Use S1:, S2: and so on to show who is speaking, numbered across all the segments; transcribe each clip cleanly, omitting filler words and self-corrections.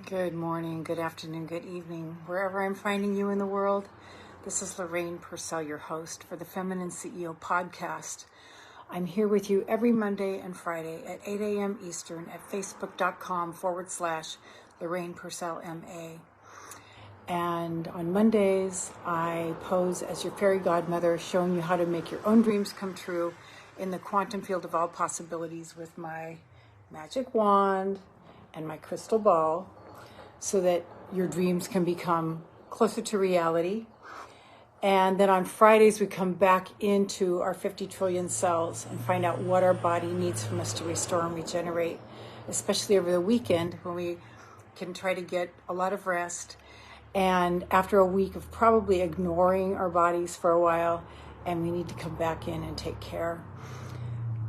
S1: Good morning, good afternoon, good evening, wherever I'm finding you in the world. This is Lorraine Pursell, your host for the Feminine CEO podcast. I'm here with you every Monday and Friday at 8 a.m. Eastern at facebook.com/Lorraine Pursell MA. And on Mondays, I pose as your fairy godmother, showing you how to make your own dreams come true in the quantum field of all possibilities with my magic wand and my crystal ball, so that your dreams can become closer to reality. And then on Fridays, we come back into our 50 trillion cells and find out what our body needs from us to restore and regenerate, especially over the weekend when we can try to get a lot of rest. And after a week of probably ignoring our bodies for a while, and we need to come back in and take care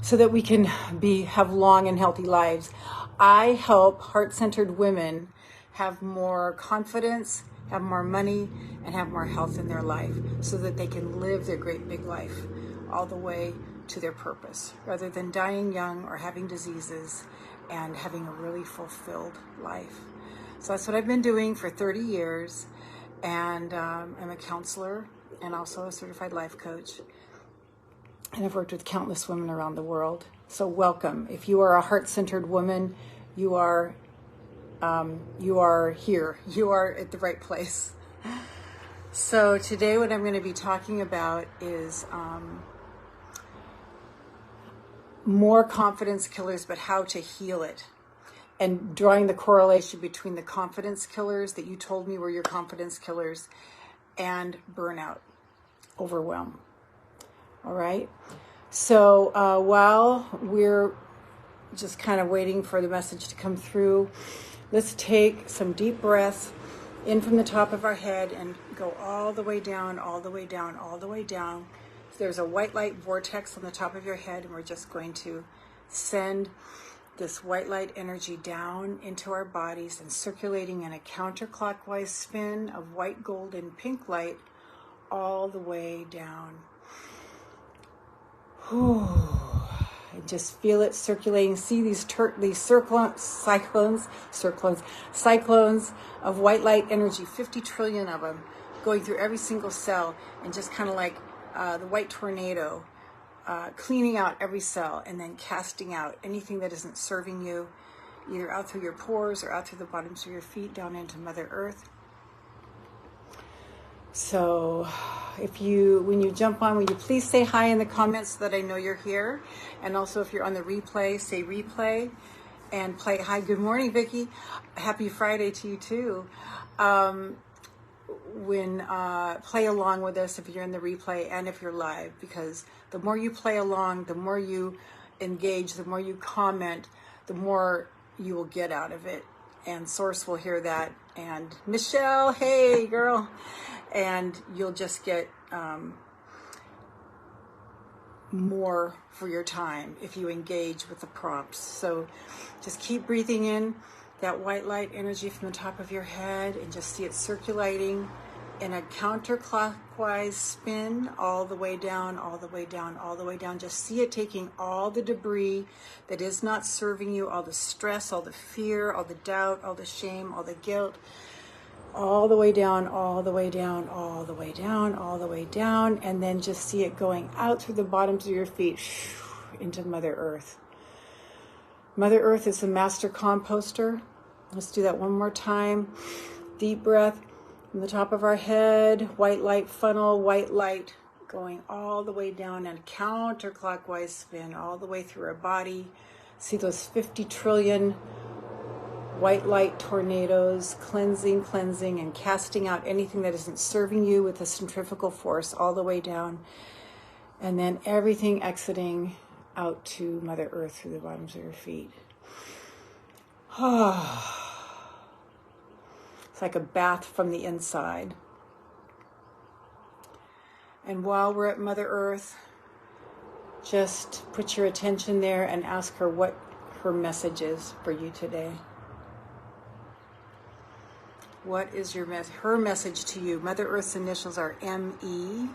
S1: so that we can have long and healthy lives. I help heart-centered women have more confidence, have more money, and have more health in their life so that they can live their great big life all the way to their purpose, rather than dying young or having diseases and having a really fulfilled life. So that's what I've been doing for 30 years. And I'm a counselor and also a certified life coach. And I've worked with countless women around the world. So welcome. If you are a heart-centered woman, you are here. You are at the right place. So today what I'm going to be talking about is more confidence killers, but how to heal it. And drawing the correlation between the confidence killers that you told me were your confidence killers and burnout, overwhelm. All right. So while we're just kind of waiting for the message to come through, let's take some deep breaths in from the top of our head and go all the way down, all the way down, all the way down. There's a white light vortex on the top of your head, and we're just going to send this white light energy down into our bodies and circulating in a counterclockwise spin of white, gold, and pink light all the way down. Whew. And just feel it circulating. See these cyclones of white light energy, 50 trillion of them, going through every single cell, and just kind of like the white tornado, cleaning out every cell and then casting out anything that isn't serving you, either out through your pores or out through the bottoms of your feet down into Mother Earth. So when you jump on, will you please say hi in the comments so that I know you're here? And also if you're on the replay, say replay and play. Hi, good morning, Vicki. Happy Friday to you too. Play along with us if you're in the replay and if you're live, because the more you play along, the more you engage, the more you comment, the more you will get out of it. And Source will hear that. And Michelle, hey girl. And you'll just get more for your time if you engage with the prompts. So just keep breathing in that white light energy from the top of your head and just see it circulating in a counterclockwise spin all the way down, all the way down, all the way down. Just see it taking all the debris that is not serving you, all the stress, all the fear, all the doubt, all the shame, all the guilt, all the way down, all the way down, all the way down, all the way down, and then just see it going out through the bottoms of your feet into Mother Earth. Mother Earth is the master composter. Let's do that one more time. Deep breath from the top of our head, white light funnel, white light going all the way down and counterclockwise spin all the way through our body. See those 50 trillion white light tornadoes, cleansing, and casting out anything that isn't serving you with a centrifugal force all the way down. And then everything exiting out to Mother Earth through the bottoms of your feet. It's like a bath from the inside. And while we're at Mother Earth, just put your attention there and ask her what her message is for you today. What is her message to you? Mother Earth's initials are ME.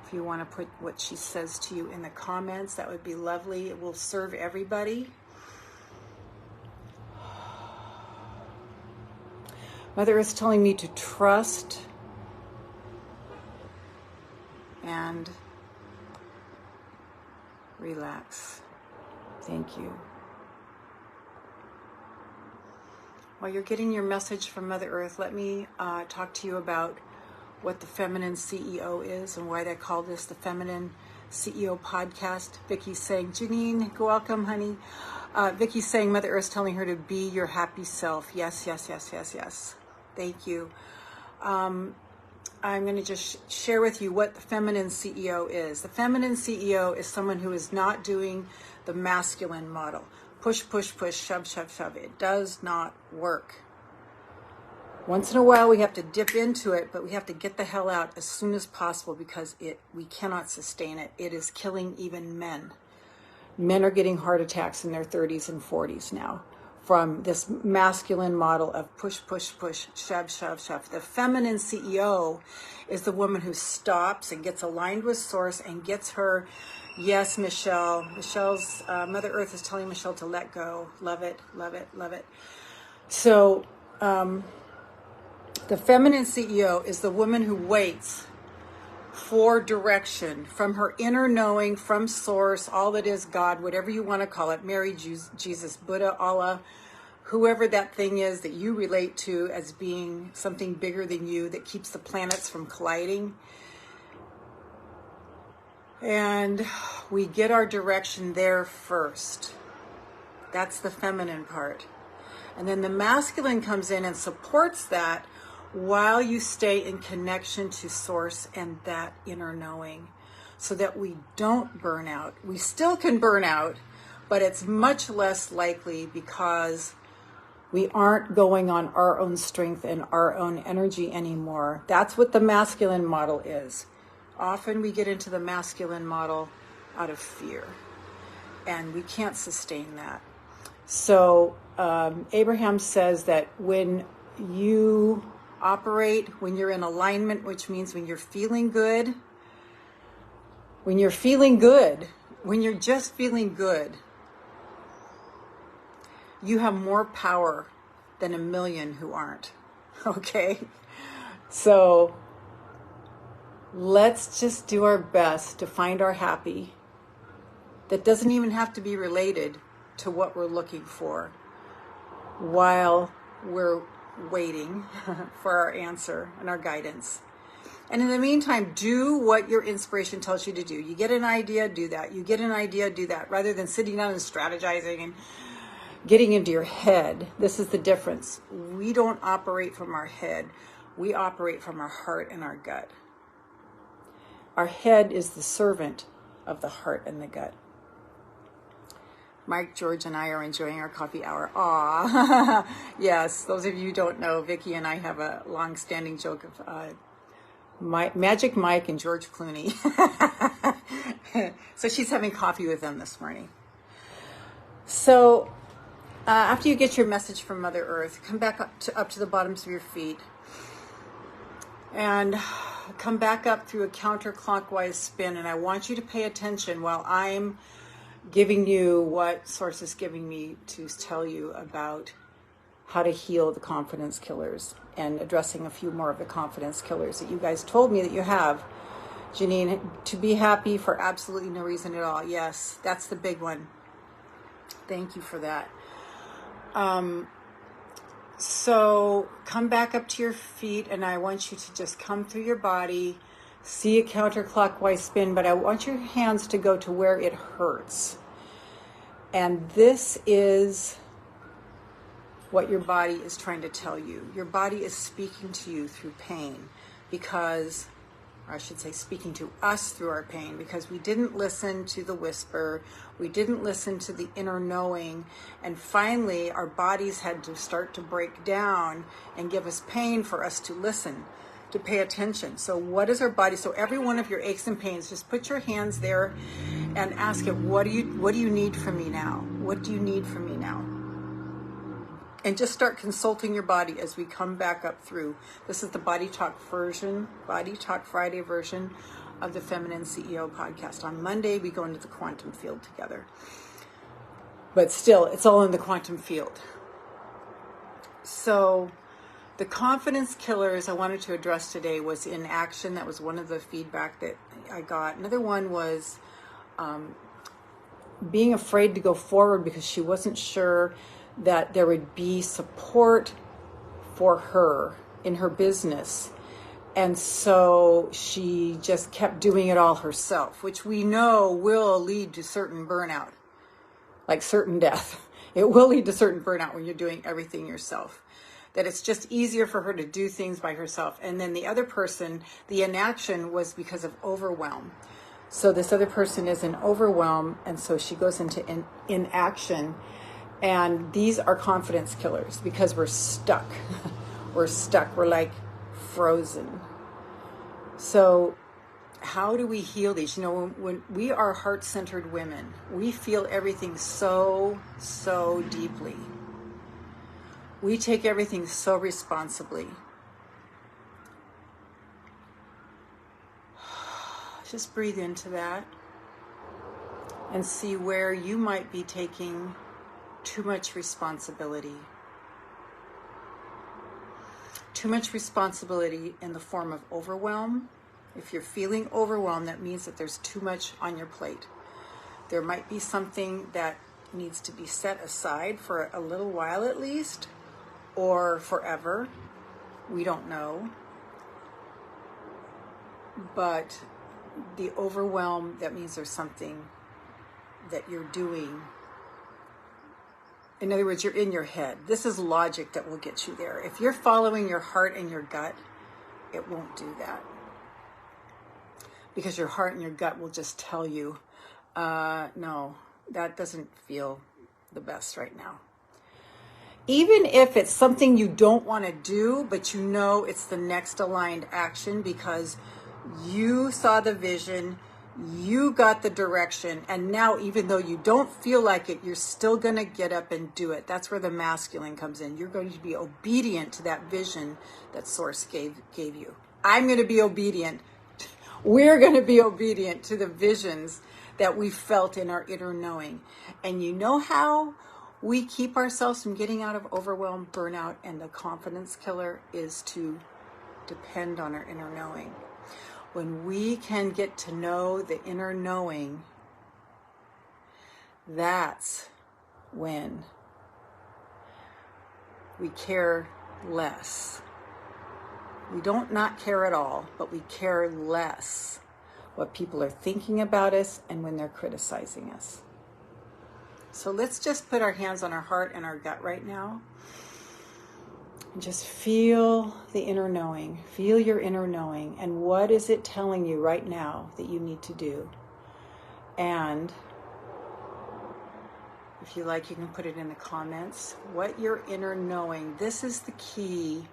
S1: If you want to put what she says to you in the comments, that would be lovely. It will serve everybody. Mother Earth's telling me to trust and relax. Thank you. While you're getting your message from Mother Earth, let me talk to you about what the Feminine CEO is and why they call this the Feminine CEO podcast. Vicky's saying, Janine, welcome, honey. Vicky's saying Mother Earth's telling her to be your happy self. Yes, yes, yes, yes, yes. Thank you. I'm going to just share with you what the Feminine CEO is. The Feminine CEO is someone who is not doing the masculine model. Push, push, push, shove, shove, shove. It does not work. Once in a while we have to dip into it, but we have to get the hell out as soon as possible because we cannot sustain it. It is killing even men. Men are getting heart attacks in their 30s and 40s now from this masculine model of push, push, push, shove, shove, shove. The Feminine CEO is the woman who stops and gets aligned with Source and gets her, yes, Michelle. Michelle's, Mother Earth is telling Michelle to let go. Love it, love it, love it. So, the Feminine CEO is the woman who waits for direction from her inner knowing, from Source, all that is God, whatever you want to call it, Mary, Jesus, Buddha, Allah, whoever that thing is that you relate to as being something bigger than you that keeps the planets from colliding. And we get our direction there first. That's the feminine part. And then the masculine comes in and supports that while you stay in connection to Source and that inner knowing so that we don't burn out. We still can burn out, but it's much less likely because we aren't going on our own strength and our own energy anymore. That's what the masculine model is. Often we get into the masculine model out of fear, and we can't sustain that. So Abraham says that when you operate, when you're in alignment, which means when you're feeling good, when you're just feeling good, you have more power than a million who aren't. Okay? So let's just do our best to find our happy. That doesn't even have to be related to what we're looking for while we're waiting for our answer and our guidance. And in the meantime, do what your inspiration tells you to do. You get an idea, do that. You get an idea, do that. Rather than sitting down and strategizing and getting into your head. This is the difference. We don't operate from our head. We operate from our heart and our gut. Our head is the servant of the heart and the gut. Mike, George, and I are enjoying our coffee hour. Aw, yes, those of you who don't know, Vicki and I have a long-standing joke of Magic Mike and George Clooney. So she's having coffee with them this morning. So after you get your message from Mother Earth, come back up to the bottoms of your feet and come back up through a counterclockwise spin. And I want you to pay attention while I'm giving you what Source is giving me to tell you about how to heal the confidence killers and addressing a few more of the confidence killers that you guys told me that you have. Janine, to be happy for absolutely no reason at all. Yes, that's the big one. Thank you for that. So come back up to your feet, and I want you to just come through your body, see a counterclockwise spin, but I want your hands to go to where it hurts. And this is what your body is trying to tell you. Your body is speaking to you through pain because, or I should say speaking to us through our pain, because we didn't listen to the whisper, we didn't listen to the inner knowing, and finally our bodies had to start to break down and give us pain for us to listen, to pay attention. So what is our body? So every one of your aches and pains, just put your hands there and ask it, what do you need from me now? What do you need from me now? And just start consulting your body as we come back up through. This is the Body Talk Friday version of the Feminine CEO podcast. On Monday, we go into the quantum field together. But still, it's all in the quantum field. So The confidence killers I wanted to address today was inaction. That was one of the feedback that I got. Another one was being afraid to go forward because she wasn't sure that there would be support for her in her business. And so she just kept doing it all herself, which we know will lead to certain burnout, like certain death. It will lead to certain burnout when you're doing everything yourself. That it's just easier for her to do things by herself. And then the other person, the inaction was because of overwhelm. So this other person is in overwhelm, and so she goes into inaction. And these are confidence killers because we're stuck. We're stuck. We're like frozen. So how do we heal these? You know, when we are heart-centered women, we feel everything so deeply. We take everything so responsibly. Just breathe into that and see where you might be taking too much responsibility. Too much responsibility in the form of overwhelm. If you're feeling overwhelmed, that means that there's too much on your plate. There might be something that needs to be set aside for a little while at least, or forever. We don't know. But the overwhelm, that means there's something that you're doing. In other words, you're in your head. This is logic that will get you there. If you're following your heart and your gut, it won't do that. Because your heart and your gut will just tell you, no, that doesn't feel the best right now. Even if it's something you don't want to do, but you know it's the next aligned action because you saw the vision, you got the direction, and now even though you don't feel like it, you're still going to get up and do it. That's where the masculine comes in. You're going to be obedient to that vision that Source gave you. I'm going to be obedient. We're going to be obedient to the visions that we felt in our inner knowing. And you know how we keep ourselves from getting out of overwhelm, burnout, and the confidence killer is to depend on our inner knowing. When we can get to know the inner knowing, that's when we care less. We don't not care at all, but we care less what people are thinking about us and when they're criticizing us. So let's just put our hands on our heart and our gut right now. And just feel the inner knowing. Feel your inner knowing. And what is it telling you right now that you need to do? And if you like, you can put it in the comments. What your inner knowing. This is the key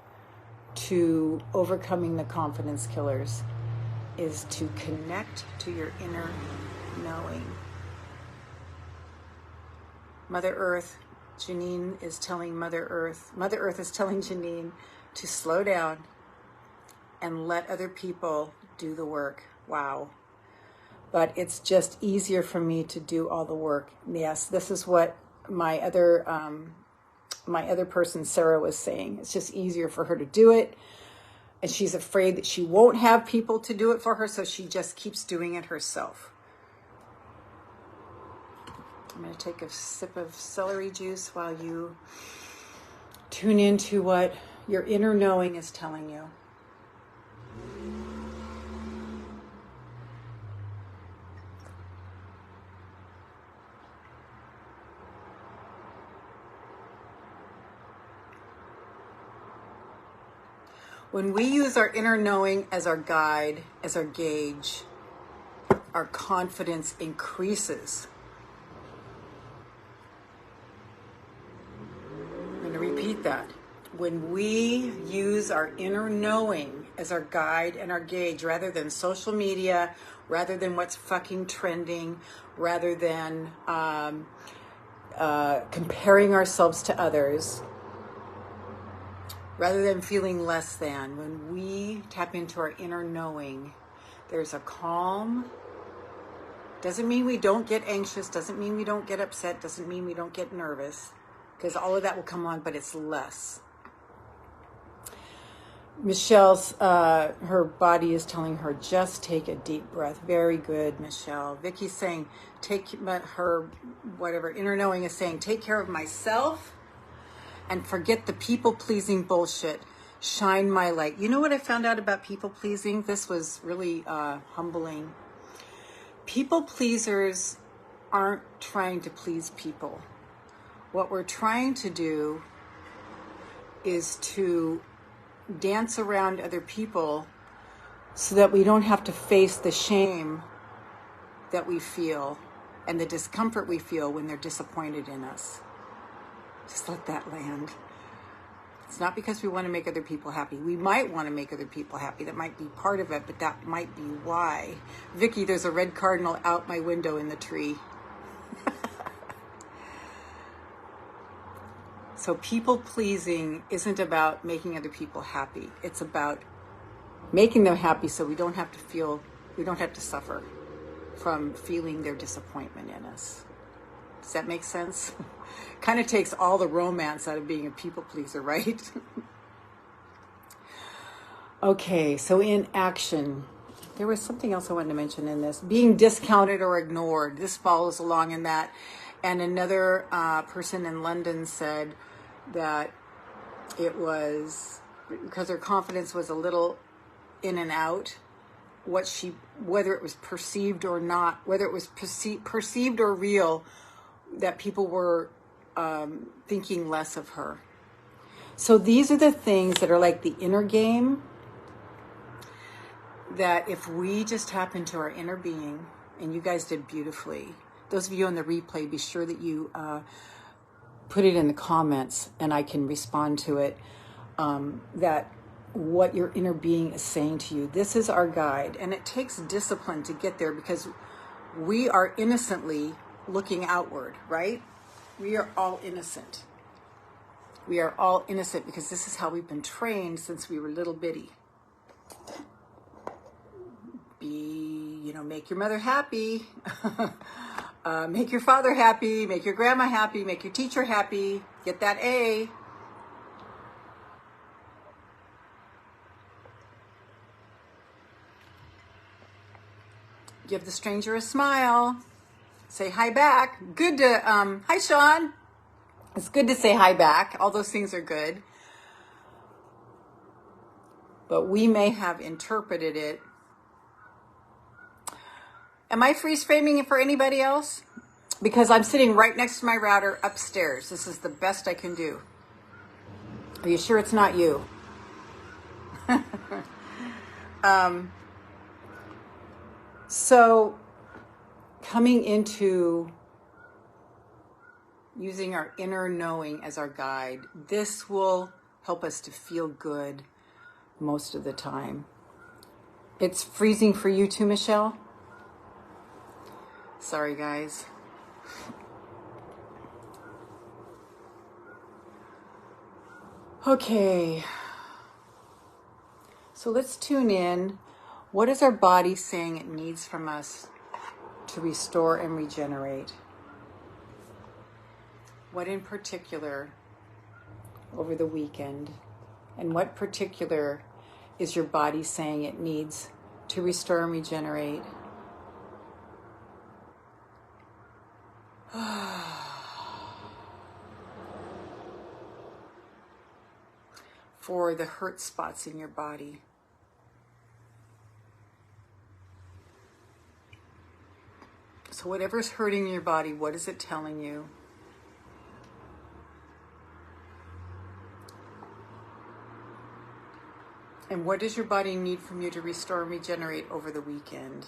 S1: to overcoming the confidence killers, is to connect to your inner knowing. Mother Earth, Janine is telling Mother Earth is telling Janine to slow down and let other people do the work. Wow. But it's just easier for me to do all the work. Yes, this is what my other person, Sarah, was saying. It's just easier for her to do it. And she's afraid that she won't have people to do it for her, so she just keeps doing it herself. I'm going to take a sip of celery juice while you tune into what your inner knowing is telling you. When we use our inner knowing as our guide, as our gauge, our confidence increases. I'm going to repeat that. When we use our inner knowing as our guide and our gauge, rather than social media, rather than what's fucking trending, rather than comparing ourselves to others, rather than feeling less than, when we tap into our inner knowing, there's a calm. Doesn't mean we don't get anxious, doesn't mean we don't get upset, doesn't mean we don't get nervous, because all of that will come on, but it's less. Michelle's, her body is telling her, just take a deep breath. Very good, Michelle. Vicky's saying, her, whatever, inner knowing is saying, take care of myself and forget the people-pleasing bullshit. Shine my light. You know what I found out about people-pleasing? This was really humbling. People-pleasers aren't trying to please people. What we're trying to do is to dance around other people so that we don't have to face the shame that we feel and the discomfort we feel when they're disappointed in us. Just let that land. It's not because we want to make other people happy. We might want to make other people happy. That might be part of it, but that might be why. Vicky, there's a red cardinal out my window in the tree. So people pleasing isn't about making other people happy. It's about making them happy so we don't have to suffer from feeling their disappointment in us. Does that make sense? Kind of takes all the romance out of being a people pleaser, right? Okay, so in action, there was something else I wanted to mention in this. Being discounted or ignored. This follows along in that. And another person in London said that it was because her confidence was a little in and out, whether it was perceived or not, whether it was perceived or real, that people were thinking less of her. So these are the things that are like the inner game, that if we just tap into our inner being, and you guys did beautifully. Those of you on the replay, be sure that you put it in the comments and I can respond to it, that what your inner being is saying to you. This is our guide, and it takes discipline to get there because we are innocently looking outward, right? We are all innocent. We are all innocent because this is how we've been trained since we were little bitty. Make your mother happy. Make your father happy, make your grandma happy, make your teacher happy, get that A. Give the stranger a smile. Say hi back. Good to, hi Sean. It's good to say hi back. All those things are good. But we may have interpreted it. Am I freeze framing it for anybody else? Because I'm sitting right next to my router upstairs. This is the best I can do. Are you sure it's not you? So coming into using our inner knowing as our guide, this will help us to feel good most of the time. It's freezing for you too, Michelle? Sorry, guys. Okay. So let's tune in. What is our body saying it needs from us to restore and regenerate? What in particular over the weekend? And what particular is your body saying it needs to restore and regenerate? For the hurt spots in your body. So whatever's hurting your body, what is it telling you? And what does your body need from you to restore and regenerate over the weekend?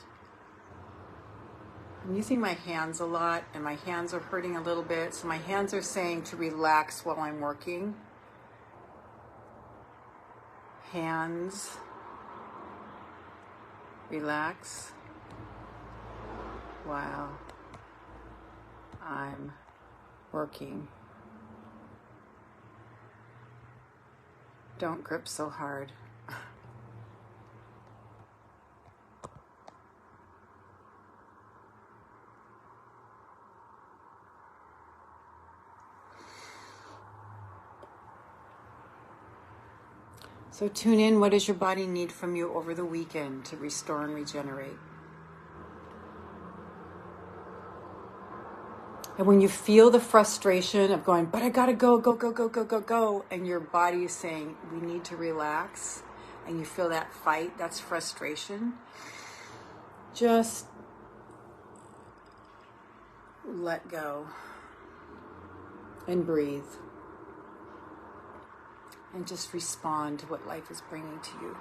S1: I'm using my hands a lot, and my hands are hurting a little bit. So my hands are saying to relax while I'm working. Hands, relax while I'm working. Don't grip so hard. So tune in. What does your body need from you over the weekend to restore and regenerate? And when you feel the frustration of going, but I gotta go, go, go, go, go, go, go, and your body is saying, we need to relax, and you feel that fight, that's frustration, just let go and breathe. And just respond to what life is bringing to you.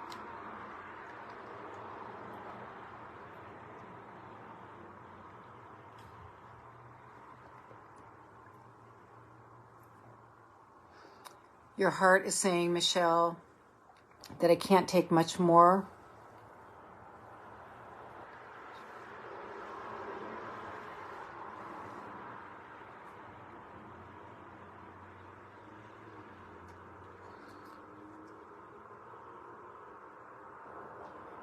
S1: Your heart is saying, Michelle, that I can't take much more.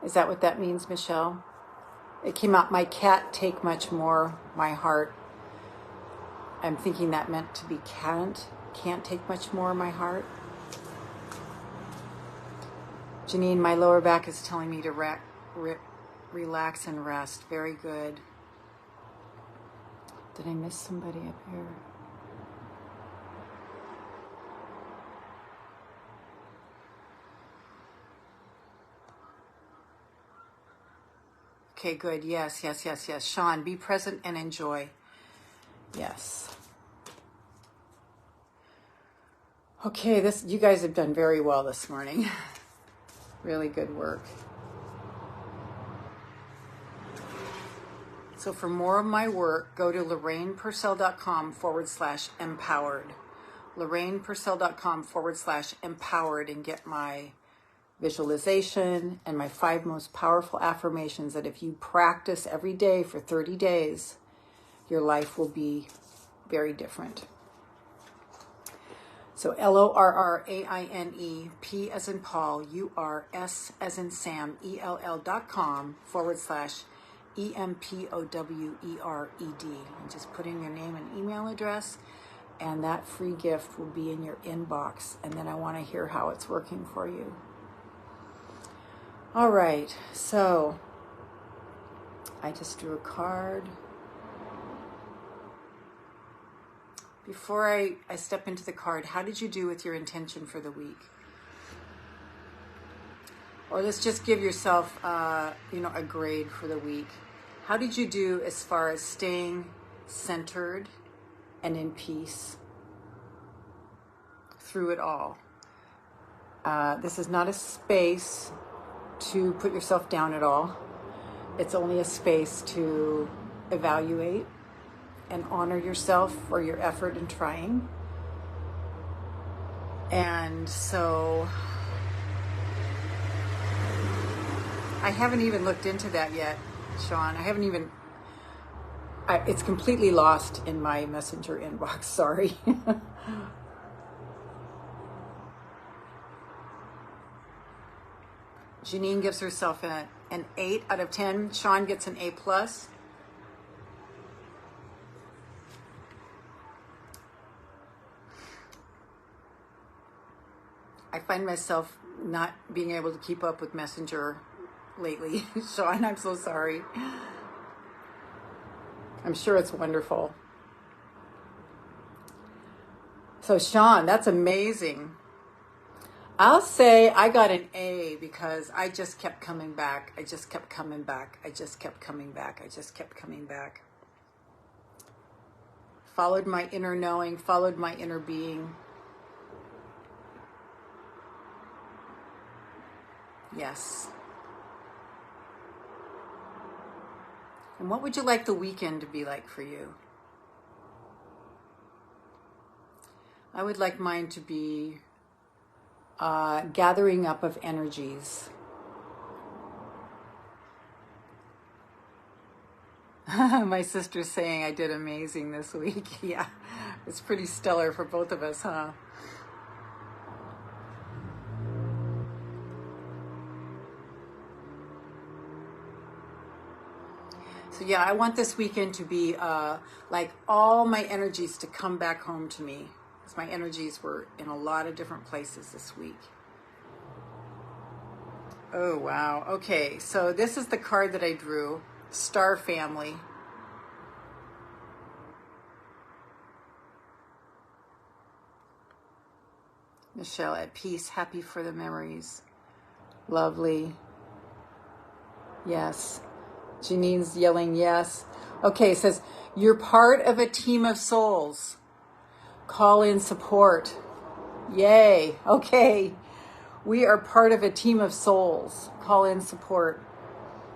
S1: Is that what that means, Michelle? It came out, my can't take much more, my heart. I'm thinking that meant to be can't take much more, my heart. Janine, my lower back is telling me to relax and rest. Very good. Did I miss somebody up here? Okay, good. Yes. Sean, be present and enjoy. Yes. Okay, you guys have done very well this morning. Really good work. So for more of my work, go to LorrainePursell.com/empowered. LorrainePursell.com/empowered and get my visualization and my 5 most powerful affirmations that if you practice every day for 30 days, your life will be very different. So LORRAINE, P as in Paul, URS as in Sam, ELL.com/EMPOWERED. And just put in your name and email address, and that free gift will be in your inbox. And then I want to hear how it's working for you. All right, so I just drew a card. Before I step into the card, how did you do with your intention for the week? Or let's just give yourself, a grade for the week. How did you do as far as staying centered and in peace through it all? This is not a space to put yourself down at all. It's only a space to evaluate and honor yourself for your effort in trying. And so I haven't even looked into that yet, Sean. It's completely lost in my messenger inbox, sorry. Janine gives herself an 8 out of 10. Sean gets an A+. I find myself not being able to keep up with Messenger lately. Sean, I'm so sorry. I'm sure it's wonderful. So Sean, that's amazing. I'll say I got an A because I just kept coming back. I just kept coming back. Followed my inner knowing, followed my inner being. Yes. And what would you like the weekend to be like for you? I would like mine to be gathering up of energies. My sister's saying I did amazing this week. Yeah, it's pretty stellar for both of us, huh? So yeah, I want this weekend to be like all my energies to come back home to me. Because my energies were in a lot of different places this week. Oh, wow. Okay, so this is the card that I drew. Star family. Michelle, at peace, happy for the memories. Lovely. Yes. Janine's yelling yes. Okay, it says, you're part of a team of souls. Call in support. Yay. Okay. We are part of a team of souls. Call in support.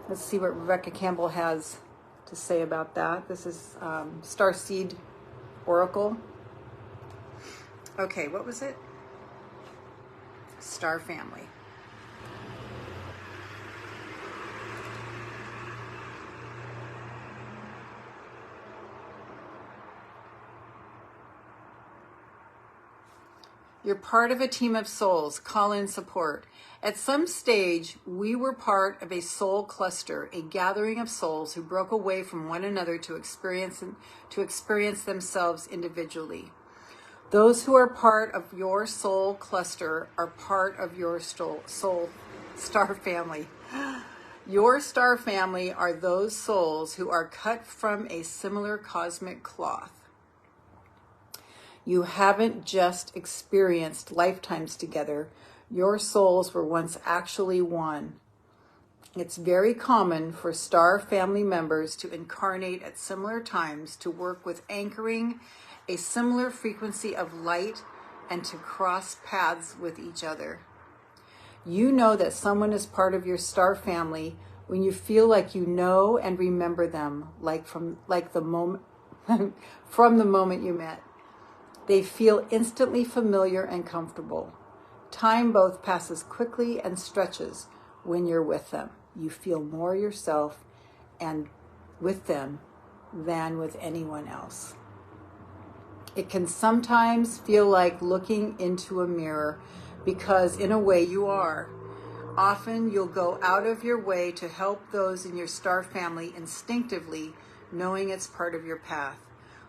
S1: Let's see what Rebecca Campbell has to say about that. This is Starseed Oracle. Okay, what was it? Star family. You're part of a team of souls. Call in support. At some stage, we were part of a soul cluster, a gathering of souls who broke away from one another to experience themselves individually. Those who are part of your soul cluster are part of your soul star family. Your star family are those souls who are cut from a similar cosmic cloth. You haven't just experienced lifetimes together. Your souls were once actually one. It's very common for star family members to incarnate at similar times, to work with anchoring a similar frequency of light, and to cross paths with each other. You know that someone is part of your star family when you feel like you know and remember them, from the moment you met. They feel instantly familiar and comfortable. Time both passes quickly and stretches when you're with them. You feel more yourself and with them than with anyone else. It can sometimes feel like looking into a mirror, because in a way you are. Often you'll go out of your way to help those in your star family instinctively, knowing it's part of your path.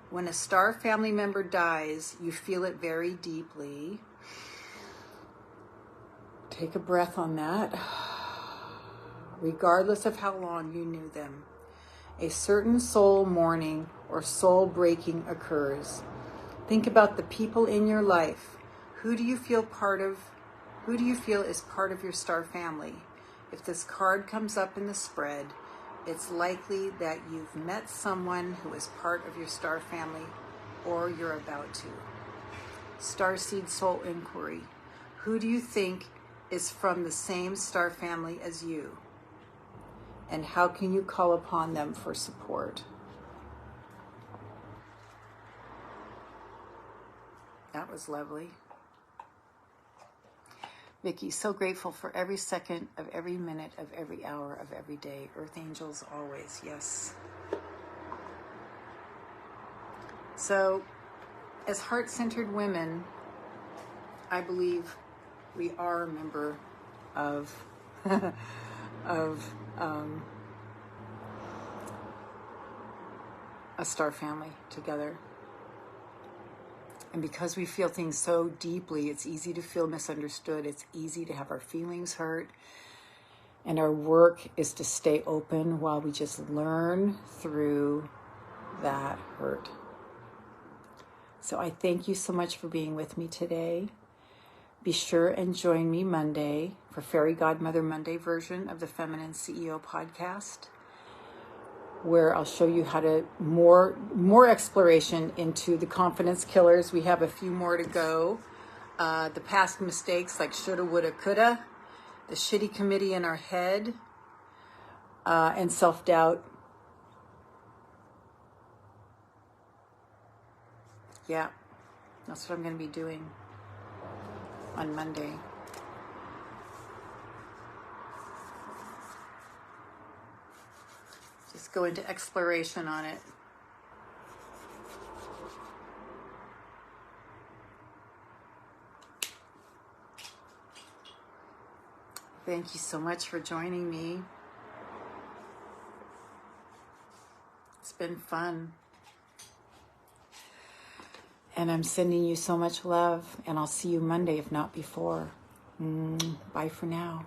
S1: When a star family member dies, you feel it very deeply. Take a breath on that. Regardless of how long you knew them, a certain soul mourning or soul breaking occurs. Think about the people in your life. Who do you feel is part of your star family? If this card comes up in the spread, it's likely that you've met someone who is part of your star family, or you're about to. Starseed Soul Inquiry. Who do you think is from the same star family as you? And how can you call upon them for support? That was lovely. Vicki, so grateful for every second of every minute of every hour of every day. Earth angels always, yes. So, as heart-centered women, I believe we are a member of a star family together. And because we feel things so deeply, it's easy to feel misunderstood. It's easy to have our feelings hurt. And our work is to stay open while we just learn through that hurt. So I thank you so much for being with me today. Be sure and join me Monday for Fairy Godmother Monday version of the Feminine CEO podcast, where I'll show you how to more exploration into the confidence killers. We have a few more to go. The past mistakes like shoulda, woulda, coulda, the shitty committee in our head, and self-doubt. Yeah, that's what I'm going to be doing on Monday. Just go into exploration on it. Thank you so much for joining me. It's been fun. And I'm sending you so much love, and I'll see you Monday, if not before. Bye for now.